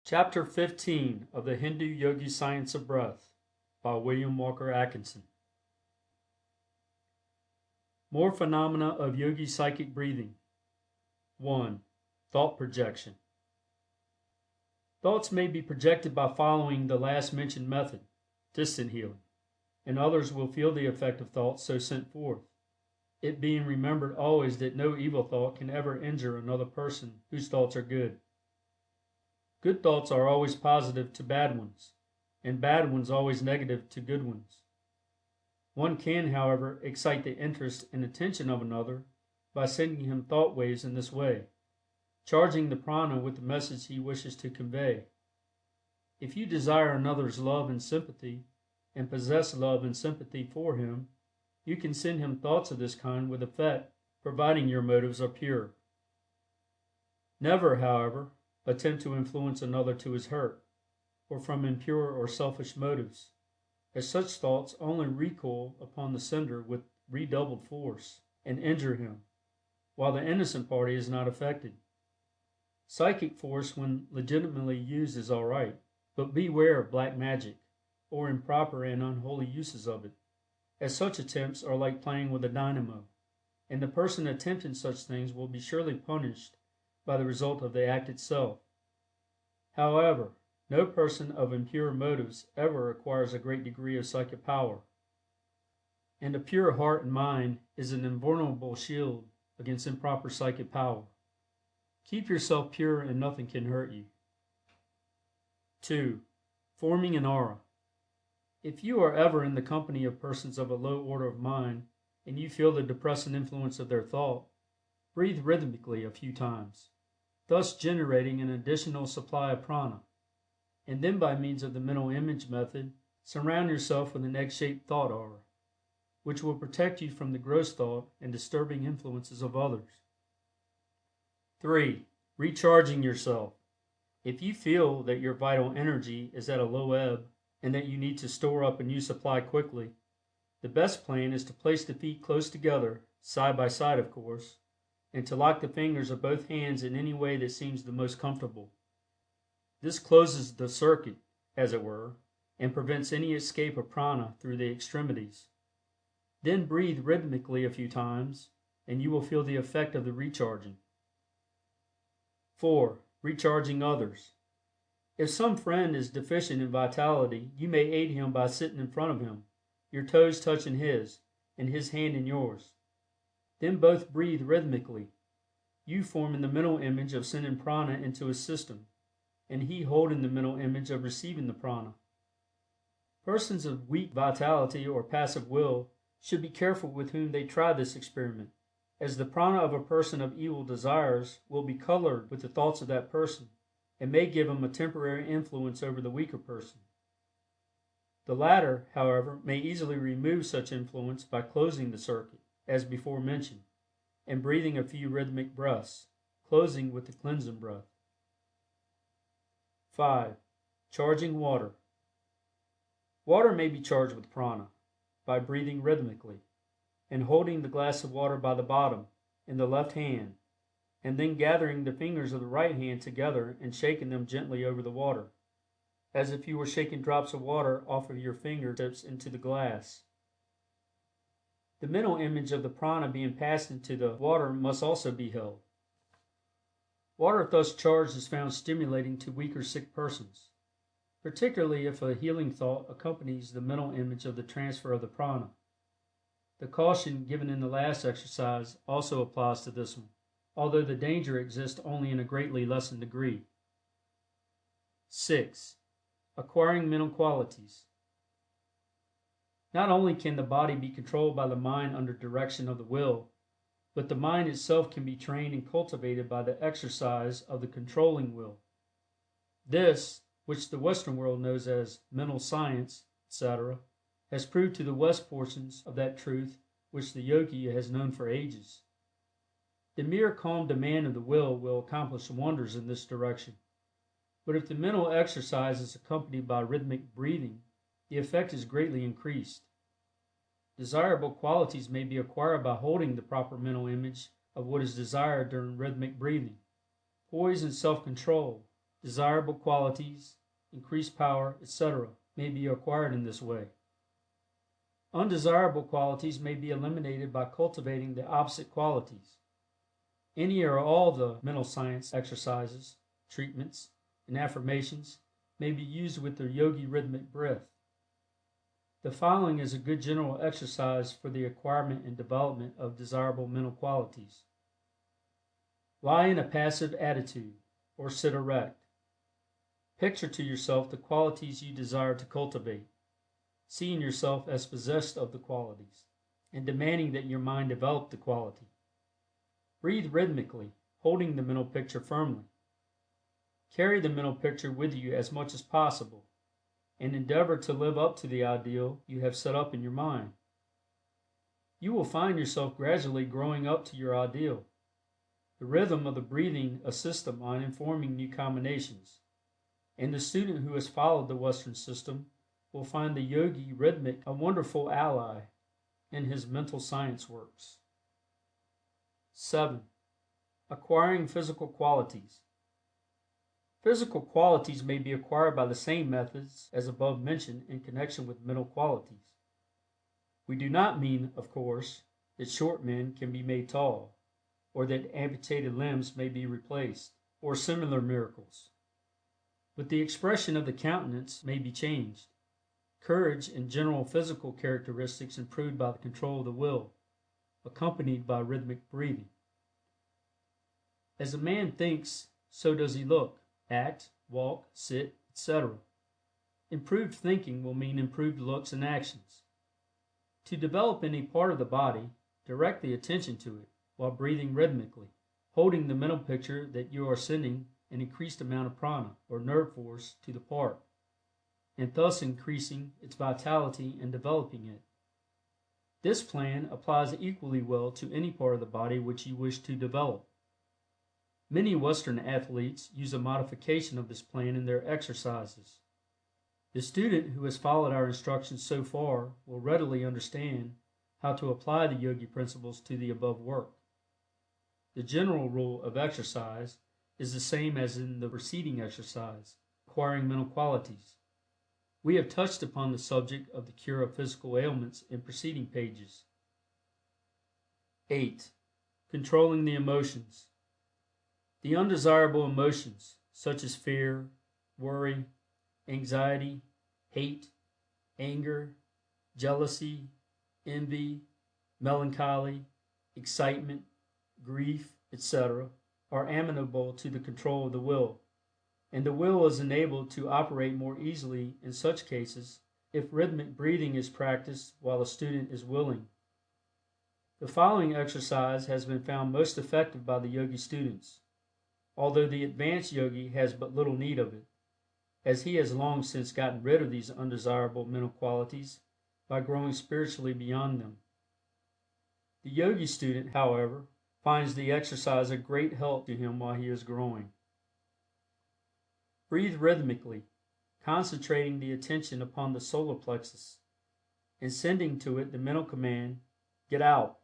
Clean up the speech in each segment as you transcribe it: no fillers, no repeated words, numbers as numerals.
Chapter 15 of the Hindu-Yogi Science of Breath by William Walker Atkinson. More phenomena of yogi psychic breathing. 1. Thought projection. Thoughts may be projected by following the last mentioned method, distant healing, and others will feel the effect of thoughts so sent forth, it being remembered always that no evil thought can ever injure another person whose thoughts are good. Good thoughts are always positive to bad ones, and bad ones always negative to good ones. One can, however, excite the interest and attention of another by sending him thought waves in this way, charging the prana with the message he wishes to convey. If you desire another's love and sympathy, and possess love and sympathy for him, you can send him thoughts of this kind with effect, providing your motives are pure. Never, however, attempt to influence another to his hurt, or from impure or selfish motives, as such thoughts only recoil upon the sender with redoubled force, and injure him, while the innocent party is not affected. Psychic force when legitimately used is alright, but beware of black magic, or improper and unholy uses of it, as such attempts are like playing with a dynamo, and the person attempting such things will be surely punished by the result of the act itself. However, no person of impure motives ever acquires a great degree of psychic power, and a pure heart and mind is an invulnerable shield against improper psychic power. Keep yourself pure and nothing can hurt you. 2. Forming an aura. If you are ever in the company of persons of a low order of mind, and you feel the depressing influence of their thought, breathe rhythmically a few times, thus generating an additional supply of prana, and then by means of the mental image method, surround yourself with an egg-shaped thought aura, which will protect you from the gross thought and disturbing influences of others. 3. Recharging yourself. If you feel that your vital energy is at a low ebb and that you need to store up a new supply quickly, the best plan is to place the feet close together, side by side of course, and to lock the fingers of both hands in any way that seems the most comfortable. This closes the circuit, as it were, and prevents any escape of prana through the extremities. Then breathe rhythmically a few times, and you will feel the effect of the recharging. 4. Recharging others. If some friend is deficient in vitality, you may aid him by sitting in front of him, your toes touching his, and his hand in yours. Then both breathe rhythmically, you forming the mental image of sending prana into his system, and he holding the mental image of receiving the prana. Persons of weak vitality or passive will should be careful with whom they try this experiment, as the prana of a person of evil desires will be colored with the thoughts of that person, and may give him a temporary influence over the weaker person. The latter, however, may easily remove such influence by closing the circuit, as before mentioned, and breathing a few rhythmic breaths, closing with the cleansing breath. 5. Charging water. Water may be charged with prana by breathing rhythmically and holding the glass of water by the bottom in the left hand, and then gathering the fingers of the right hand together and shaking them gently over the water, as if you were shaking drops of water off of your fingertips into the glass. The mental image of the prana being passed into the water must also be held. Water thus charged is found stimulating to weak or sick persons, particularly if a healing thought accompanies the mental image of the transfer of the prana. The caution given in the last exercise also applies to this one, although the danger exists only in a greatly lessened degree. 6. Acquiring mental qualities. Not only can the body be controlled by the mind under direction of the will, but the mind itself can be trained and cultivated by the exercise of the controlling will. This, which the Western world knows as mental science, etc., has proved to the West portions of that truth which the yogi has known for ages. The mere calm demand of the will accomplish wonders in this direction, but if the mental exercise is accompanied by rhythmic breathing, the effect is greatly increased. Desirable qualities may be acquired by holding the proper mental image of what is desired during rhythmic breathing. Poise and self-control, desirable qualities, increased power, etc., may be acquired in this way. Undesirable qualities may be eliminated by cultivating the opposite qualities. Any or all the mental science exercises, treatments, and affirmations may be used with the yogi rhythmic breath. The following is a good general exercise for the acquirement and development of desirable mental qualities. Lie in a passive attitude, or sit erect. Picture to yourself the qualities you desire to cultivate, seeing yourself as possessed of the qualities, and demanding that your mind develop the quality. Breathe rhythmically, holding the mental picture firmly. Carry the mental picture with you as much as possible, and endeavor to live up to the ideal you have set up in your mind. You will find yourself gradually growing up to your ideal. The rhythm of the breathing assists the mind in forming new combinations, and the student who has followed the Western system will find the yogi rhythmic a wonderful ally in his mental science works. 7. Acquiring physical qualities. Physical qualities may be acquired by the same methods as above mentioned in connection with mental qualities. We do not mean, of course, that short men can be made tall, or that amputated limbs may be replaced, or similar miracles. But the expression of the countenance may be changed. Courage and general physical characteristics improved by the control of the will, accompanied by rhythmic breathing. As a man thinks, so does he look, act, walk, sit, etc. Improved thinking will mean improved looks and actions. To develop any part of the body, direct the attention to it while breathing rhythmically, holding the mental picture that you are sending an increased amount of prana, or nerve force, to the part, and thus increasing its vitality and developing it. This plan applies equally well to any part of the body which you wish to develop. Many Western athletes use a modification of this plan in their exercises. The student who has followed our instructions so far will readily understand how to apply the yogi principles to the above work. The general rule of exercise is the same as in the preceding exercise, acquiring mental qualities. We have touched upon the subject of the cure of physical ailments in preceding pages. 8. Controlling the emotions. The undesirable emotions, such as fear, worry, anxiety, hate, anger, jealousy, envy, melancholy, excitement, grief, etc., are amenable to the control of the will, and the will is enabled to operate more easily in such cases if rhythmic breathing is practiced while the student is willing. The following exercise has been found most effective by the yogi students, although the advanced yogi has but little need of it, as he has long since gotten rid of these undesirable mental qualities by growing spiritually beyond them. The yogi student, however, finds the exercise a great help to him while he is growing. Breathe rhythmically, concentrating the attention upon the solar plexus and sending to it the mental command, "Get out."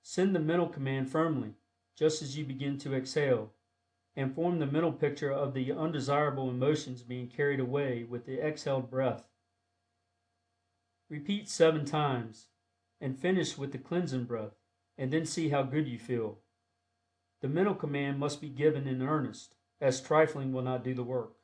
Send the mental command firmly, just as you begin to exhale, and form the mental picture of the undesirable emotions being carried away with the exhaled breath. Repeat 7 times, and finish with the cleansing breath, and then see how good you feel. The mental command must be given in earnest, as trifling will not do the work.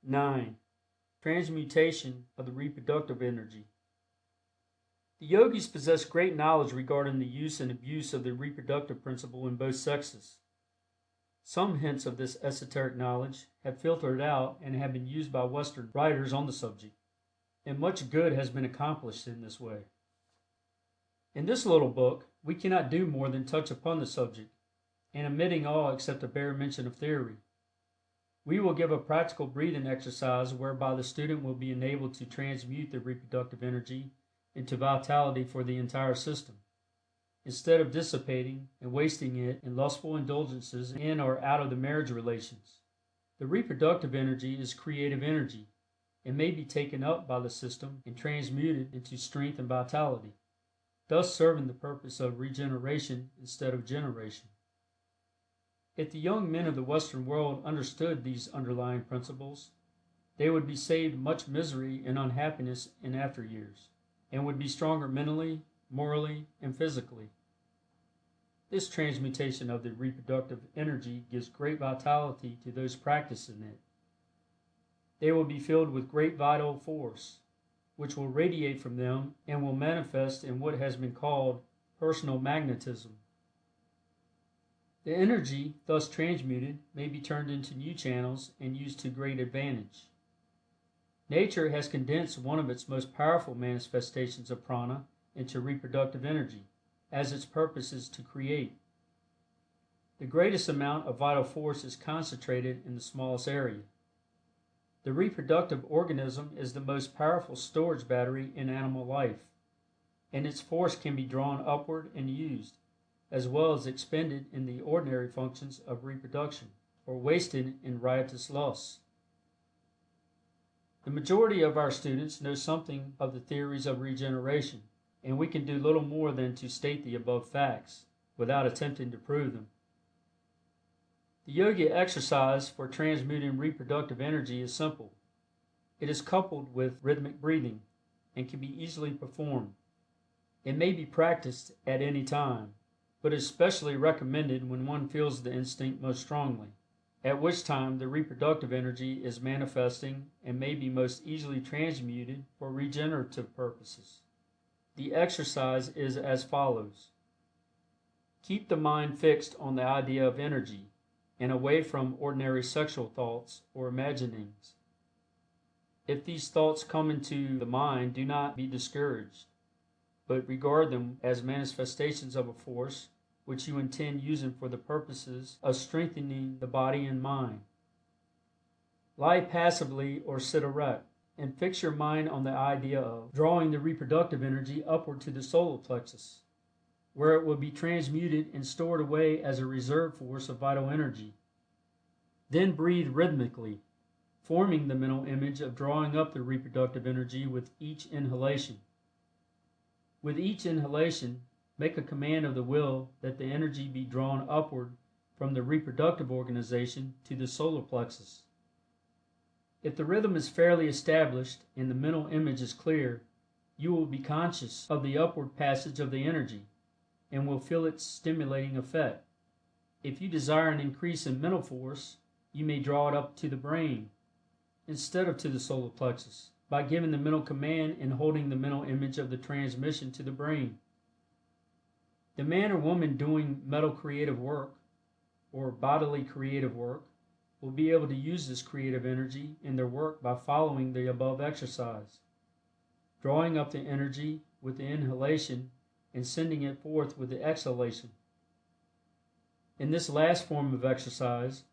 9. Transmutation of the reproductive energy. The yogis possess great knowledge regarding the use and abuse of the reproductive principle in both sexes. Some hints of this esoteric knowledge have filtered out and have been used by Western writers on the subject, and much good has been accomplished in this way. In this little book, we cannot do more than touch upon the subject, and omitting all except a bare mention of theory. We will give a practical breathing exercise whereby the student will be enabled to transmute the reproductive energy into vitality for the entire system, instead of dissipating and wasting it in lustful indulgences in or out of the marriage relations. The reproductive energy is creative energy, and may be taken up by the system and transmuted into strength and vitality, thus serving the purpose of regeneration instead of generation. If the young men of the Western world understood these underlying principles, they would be saved much misery and unhappiness in after years, and would be stronger mentally, morally, and physically. This transmutation of the reproductive energy gives great vitality to those practicing it. They will be filled with great vital force, which will radiate from them and will manifest in what has been called personal magnetism. The energy thus transmuted may be turned into new channels and used to great advantage. Nature has condensed one of its most powerful manifestations of prana into reproductive energy, as its purpose is to create. The greatest amount of vital force is concentrated in the smallest area. The reproductive organism is the most powerful storage battery in animal life, and its force can be drawn upward and used, as well as expended in the ordinary functions of reproduction, or wasted in riotous lusts. The majority of our students know something of the theories of regeneration, and we can do little more than to state the above facts, without attempting to prove them. The yoga exercise for transmuting reproductive energy is simple. It is coupled with rhythmic breathing, and can be easily performed. It may be practiced at any time, but is especially recommended when one feels the instinct most strongly, at which time the reproductive energy is manifesting and may be most easily transmuted for regenerative purposes. The exercise is as follows. Keep the mind fixed on the idea of energy and away from ordinary sexual thoughts or imaginings. If these thoughts come into the mind, do not be discouraged, but regard them as manifestations of a force which you intend using for the purposes of strengthening the body and mind. Lie passively or sit erect, and fix your mind on the idea of drawing the reproductive energy upward to the solar plexus, where it will be transmuted and stored away as a reserve force of vital energy. Then breathe rhythmically, forming the mental image of drawing up the reproductive energy with each inhalation. With each inhalation, make a command of the will that the energy be drawn upward from the reproductive organization to the solar plexus. If the rhythm is fairly established and the mental image is clear, you will be conscious of the upward passage of the energy and will feel its stimulating effect. If you desire an increase in mental force, you may draw it up to the brain instead of to the solar plexus by giving the mental command and holding the mental image of the transmission to the brain. The man or woman doing mental creative work or bodily creative work will be able to use this creative energy in their work by following the above exercise, drawing up the energy with the inhalation and sending it forth with the exhalation. In this last form of exercise,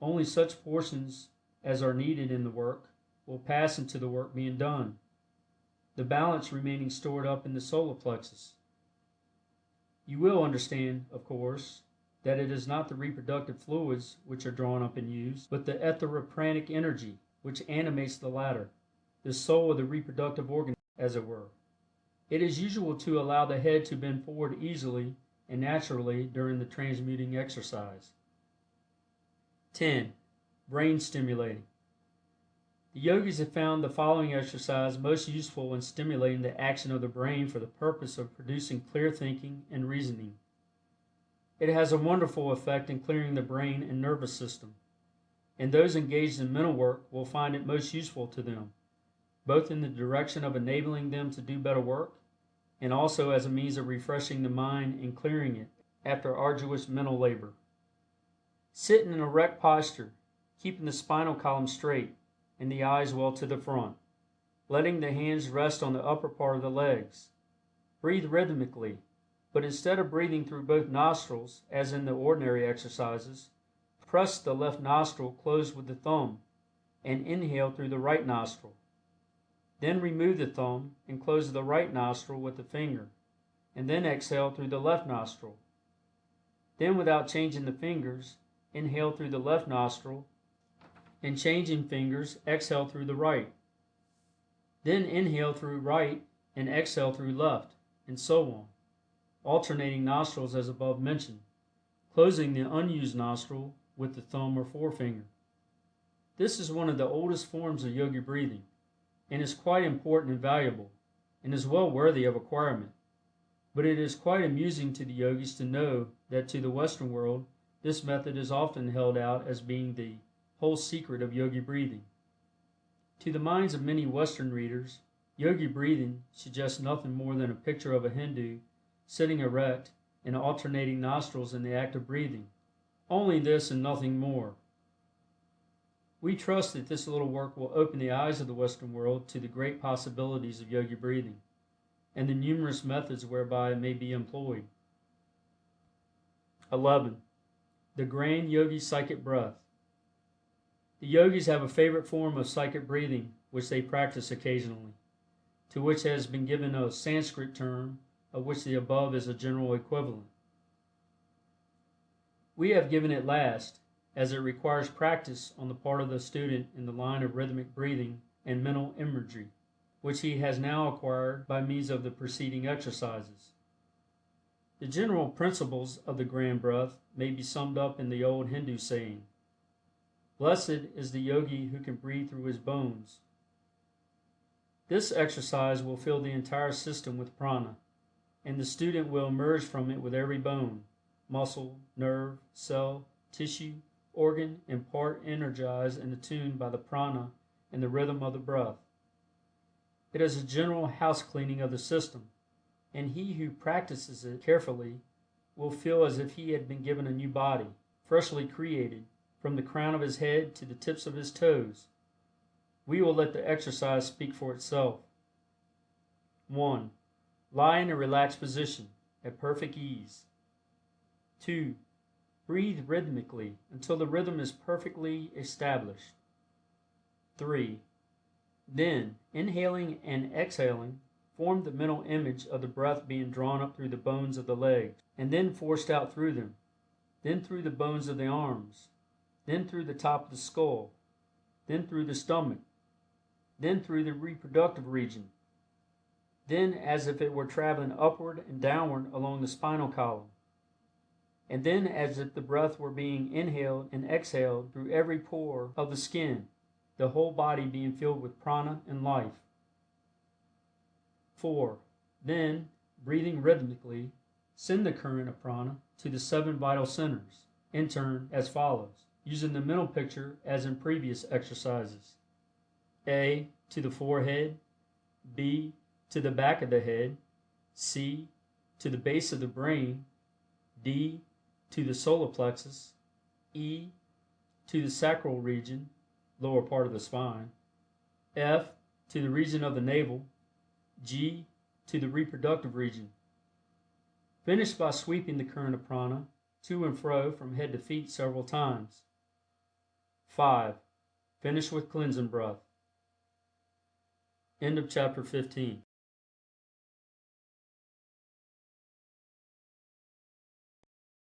only such portions as are needed in the work will pass into the work being done, the balance remaining stored up in the solar plexus. You will understand, of course, that it is not the reproductive fluids which are drawn up and used, but the etheric energy which animates the latter, the soul of the reproductive organ, as it were. It is usual to allow the head to bend forward easily and naturally during the transmuting exercise. 10. Brain stimulating. The yogis have found the following exercise most useful in stimulating the action of the brain for the purpose of producing clear thinking and reasoning. It has a wonderful effect in clearing the brain and nervous system, and those engaged in mental work will find it most useful to them, both in the direction of enabling them to do better work, and also as a means of refreshing the mind and clearing it after arduous mental labor. Sit in an erect posture, keeping the spinal column straight and the eyes well to the front, letting the hands rest on the upper part of the legs. Breathe rhythmically, but instead of breathing through both nostrils, as in the ordinary exercises, press the left nostril closed with the thumb and inhale through the right nostril. Then remove the thumb and close the right nostril with the finger, and then exhale through the left nostril. Then, without changing the fingers, inhale through the left nostril, and changing fingers, exhale through the right. Then inhale through right and exhale through left, and so on, alternating nostrils as above mentioned. closing the unused nostril with the thumb or forefinger. This is one of the oldest forms of yogi breathing, and is quite important and valuable, and is well worthy of acquirement. But it is quite amusing to the yogis to know that to the Western world this method is often held out as being the whole secret of yogi breathing. To the minds of many Western readers, yogi breathing suggests nothing more than a picture of a Hindu sitting erect and alternating nostrils in the act of breathing. Only this and nothing more. We trust that this little work will open the eyes of the Western world to the great possibilities of yogi breathing, and the numerous methods whereby it may be employed. 11. The Grand Yogi Psychic Breath. The yogis have a favorite form of psychic breathing which they practice occasionally, to which has been given a Sanskrit term of which the above is a general equivalent. We have given it last, as it requires practice on the part of the student in the line of rhythmic breathing and mental imagery, which he has now acquired by means of the preceding exercises. The general principles of the grand breath may be summed up in the old Hindu saying, "Blessed is the yogi who can breathe through his bones." This exercise will fill the entire system with prana, and the student will emerge from it with every bone, muscle, nerve, cell, tissue, organ, and part energized and attuned by the prana and the rhythm of the breath. It is a general house cleaning of the system, and he who practices it carefully will feel as if he had been given a new body, freshly created, from the crown of his head to the tips of his toes. We will let the exercise speak for itself. 1. Lie in a relaxed position, at perfect ease. 2. Breathe rhythmically until the rhythm is perfectly established. 3. Then, inhaling and exhaling, form the mental image of the breath being drawn up through the bones of the legs, and then forced out through them, then through the bones of the arms, then through the top of the skull, then through the stomach, then through the reproductive region, then as if it were traveling upward and downward along the spinal column, and then as if the breath were being inhaled and exhaled through every pore of the skin, the whole body being filled with prana and life. 4. Then, breathing rhythmically, send the current of prana to the 7 vital centers, in turn as follows, using the mental picture as in previous exercises. A. To the forehead, B. To the back of the head, C. To the base of the brain, D. To the solar plexus, E. To the sacral region, lower part of the spine, F. To the region of the navel, G. To the reproductive region. Finish by sweeping the current of prana to and fro from head to feet several times. 5. Finish with cleansing breath. End of chapter 15.